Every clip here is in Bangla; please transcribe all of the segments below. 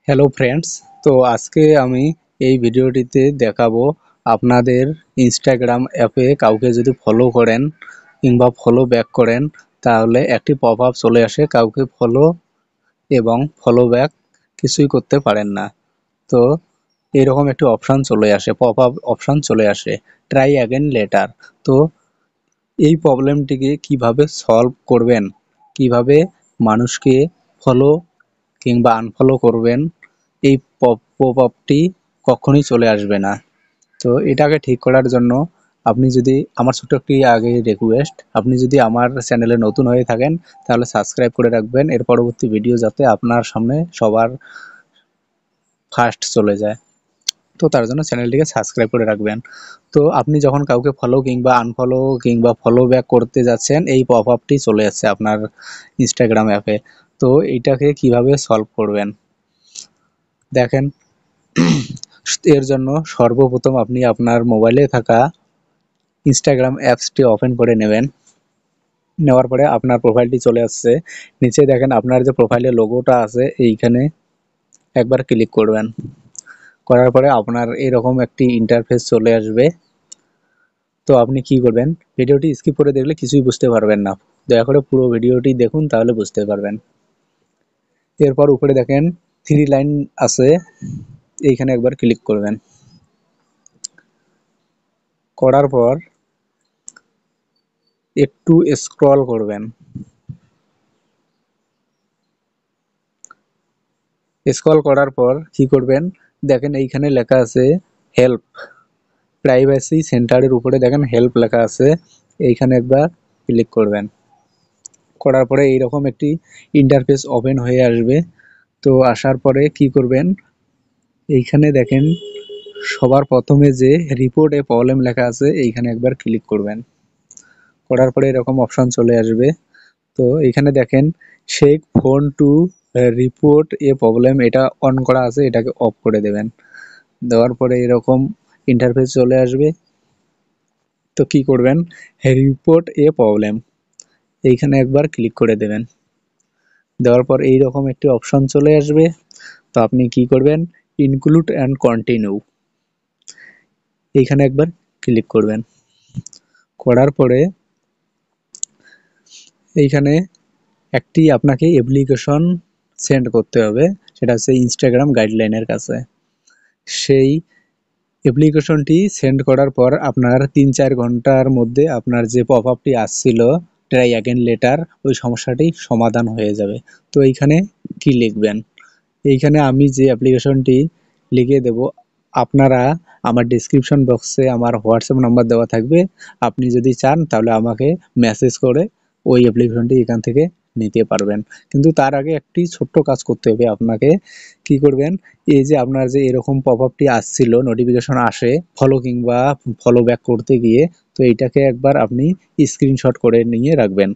হ্যালো ফ্রেন্ডস, তো আজকে আমি এই ভিডিওটিতে দেখাবো আপনাদের ইনস্টাগ্রাম অ্যাপে কাউকে যদি ফলো করেন কিংবা ফলো ব্যাক করেন তাহলে একটি পপ আপ চলে আসে, কাউকে ফলো এবং ফলো ব্যাক কিছুই করতে পারেন না। তো এরকম একটি অপশান চলে আসে, পপ আপ অপশান চলে আসে, ট্রাই অ্যাগেন লেটার। তো এই প্রবলেমটিকে কিভাবে সলভ করবেন, কিভাবে মানুষকে ফলো কিংবা আনফলো করবেন, এই পপ আপটি কখনোই চলে আসবে না। তো এটাকে ঠিক করার জন্য আপনি যদি আমার ছোট্ট একটি আগে রিকোয়েস্ট, আপনি যদি আমার চ্যানেলে নতুন হয়ে থাকেন তাহলে সাবস্ক্রাইব করে রাখবেন, এর পরবর্তী ভিডিও যাতে আপনার সামনে সবার ফার্স্ট চলে যায়। তো তার জন্য চ্যানেলটিকে সাবস্ক্রাইব করে রাখবেন। তো আপনি যখন কাউকে ফলো কিংবা আনফলো কিংবা ফলো ব্যাক করতে যাচ্ছেন, এই পপ আপটি চলে আসছে আপনার ইনস্টাগ্রাম অ্যাপে। তো এইটাকে কিভাবে সলভ করবেন দেখেন। এর জন্য সর্বপ্রথম আপনি আপনার মোবাইলে থাকা ইনস্টাগ্রাম অ্যাপসটি ওপেন করে নেবেন। নেওয়ার পরে আপনার প্রোফাইলটি চলে আসছে, নিচে দেখেন আপনার যে প্রোফাইলের লোগোটা আছে এইখানে একবার ক্লিক করবেন। করার পরে আপনার এরকম একটি ইন্টারফেস চলে আসবে। তো আপনি কি করবেন, ভিডিওটি স্কিপ করে দেখলে কিছুই বুঝতে পারবেন না, দয়া করে পুরো ভিডিওটি দেখুন তাহলে বুঝতে পারবেন। এরপর উপরে দেখেন 3 লাইন আছে, এইখানে একবার ক্লিক করবেন। করার পর একটু স্ক্রল করবেন। স্ক্রল করার পর কি করবেন, দেখেন এইখানে লেখা আছে হেল্প, প্রাইভেসি সেন্টারের উপরে দেখেন হেল্প লেখা আছে, এইখানে একবার ক্লিক করবেন। করার পরে এইরকম একটি ইন্টারফেস ওপেন হয়ে আসবে। তো আসার পরে কি করবেন, এইখানে দেখেন সবার প্রথমে যে রিপোর্ট এ প্রবলেম লেখা আছে এইখানে একবার ক্লিক করবেন। করার পরে এরকম অপশন চলে আসবে। তো এইখানে দেখেন shake phone to report a problem, এটা অন করা আছে, এটাকে অফ করে দেবেন। দেওয়ার পরে এরকম ইন্টারফেস চলে আসবে। তো কি করবেন, রিপোর্ট এ প্রবলেম এইখানে একবার ক্লিক করে দেবেন। দেওয়ার পর এইরকম একটি অপশন চলে আসবে। তো আপনি কি করবেন, ইনক্লুড অ্যান্ড কন্টিনিউ এইখানে একবার ক্লিক করবেন। করার পরে এইখানে একটি আপনাকে অ্যাপ্লিকেশন সেন্ড করতে হবে, সেটা হচ্ছে ইনস্টাগ্রাম গাইডলাইনের কাছে। সেই অ্যাপ্লিকেশনটি সেন্ড করার পর আপনার 3-4 ঘন্টার মধ্যে আপনার যে পপ আপটি আসছিল ট্রাই অ্যাগেন লেটার, ওই সমস্যাটি সমাধান হয়ে যাবে। তো এইখানে কি লিখবেন, এইখানে আমি যে অ্যাপ্লিকেশনটি লিখে দেব, আপনারা আমার ডিসক্রিপশন বক্সে আমার হোয়াটসঅ্যাপ নাম্বার দেওয়া থাকবে, আপনি যদি চান তাহলে আমাকে মেসেজ করে ওই অ্যাপ্লিকেশনটি এখান থেকে নিতে পারবেন। কিন্তু তার আগে একটি ছোট্ট কাজ করতে হবে আপনাকে। কি করবেন, এই যে আপনার যে এরকম পপ আপটি আসছিল, নোটিফিকেশন আসে ফলো কিংবা ফলো ব্যাক করতে গিয়ে, তো এইটাকে একবার আপনি স্ক্রিনশট করে নিয়ে রাখবেন।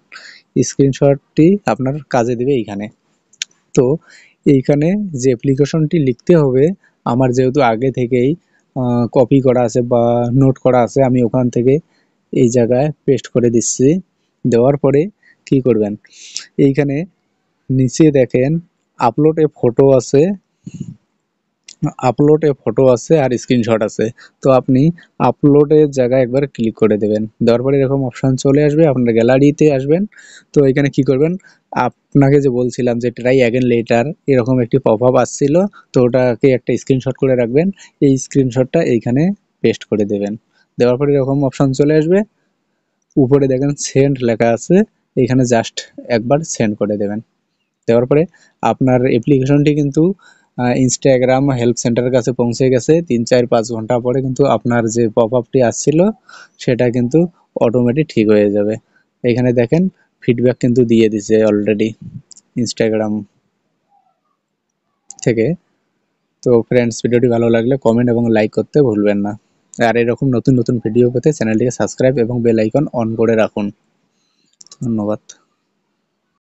স্ক্রিনশটটি আপনার কাজে দেবে এইখানে। তো এইখানে যে অ্যাপ্লিকেশনটি লিখতে হবে, আমার যেহেতু আগে থেকেই কপি করা আছে বা নোট করা আছে, আমি ওখান থেকে এই জায়গায় পেস্ট করে দিচ্ছি। দেওয়ার পরে কি করবেন, এইখানে নিচে দেখেন আপলোড এ ফটো আছে, আর স্ক্রিনশট আছে। তো আপনি আপলোডের জায়গায় একবার ক্লিক করে দেবেন। দেওয়ার পরে এরকম অপশন চলে আসবে, আপনার গ্যালারিতে আসবেন। তো এখানে কি করবেন, আপনাকে যে বলছিলাম যে ট্রাই অ্যাগেন লেটার এরকম একটি পপ আপ আসছিল, তো ওটাকে একটা স্ক্রিনশট করে রাখবেন। এই স্ক্রিনশটটা এইখানে পেস্ট করে দেবেন। দেওয়ার পরে এরকম অপশন চলে আসবে, উপরে দেখেন সেন্ড লেখা আছে, এইখানে জাস্ট একবার সেন্ড করে দেবেন। দেওয়ার পরে আপনার অ্যাপ্লিকেশনটি কিন্তু ইনস্টাগ্রাম হেল্প সেন্টারের কাছে পৌঁছে গেছে। 3-4-5 ঘন্টা পরে কিন্তু আপনার যে পপ আপটি আসছিল সেটা কিন্তু অটোমেটিক ঠিক হয়ে যাবে। এখানে দেখেন ফিডব্যাক কিন্তু দিয়ে দিছে অলরেডি ইনস্টাগ্রাম থেকে। তো ফ্রেন্ডস, ভিডিওটি ভালো লাগলে কমেন্ট এবং লাইক করতে ভুলবেন না। আর এরকম নতুন নতুন ভিডিও পেতে চ্যানেলটিকে সাবস্ক্রাইব এবং বেল আইকন অন করে রাখুন। ধন্যবাদ।